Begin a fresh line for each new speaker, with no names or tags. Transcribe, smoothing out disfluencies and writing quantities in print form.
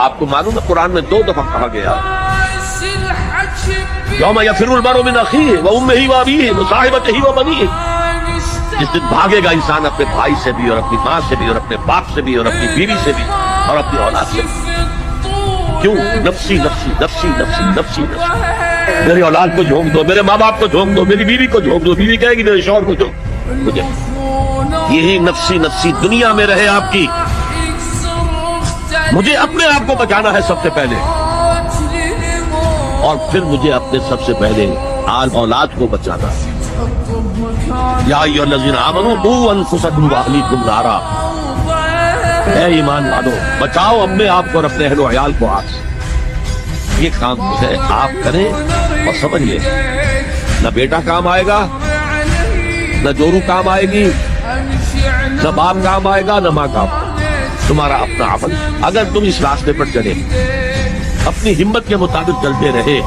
آپ کو معلوم ہے قرآن میں 2 دفعہ کہا گیا یوم یفر المرء من اخیہ وامہ وابیہ وصاحبتہ وبنیہ، جس دن بھاگے گا انسان اپنے بھائی سے بھی اور اپنی ماں سے بھی اور اپنے باپ سے بھی اور اپنی بیوی سے بھی اور اپنی اولاد سے بھی۔ کیوں؟ نفسی نفسی نفسی نفسی نفسی نفسی، میری اولاد کو جھونک دو، میرے ماں باپ کو جھونک دو، میری بیوی کو جھونک دو، بیوی کہے گی میرے شوہر کو جھونک مجھے۔ یہی نفسی نفسی دنیا میں رہے آپ کی، مجھے اپنے آپ کو بچانا ہے سب سے پہلے، اور پھر مجھے اپنے سب سے پہلے آل اولاد کو بچانا ہے۔ یا ایھا الذین آمنوا قوا انفسکم واہلیکم نارا، اے ایمان والو بچاؤ اپنے آپ کو اور اپنے اہل و عیال کو آگ سے۔ یہ کام ہے آپ کریں اور سمجھیے، نہ بیٹا کام آئے گا، نہ جورو کام آئے گی، نہ باپ کام آئے گا، نہ ماں کام آئے گا، تمہارا اپنا عمل۔ اگر تم اس راستے پر چلے، اپنی ہمت کے مطابق چلتے رہے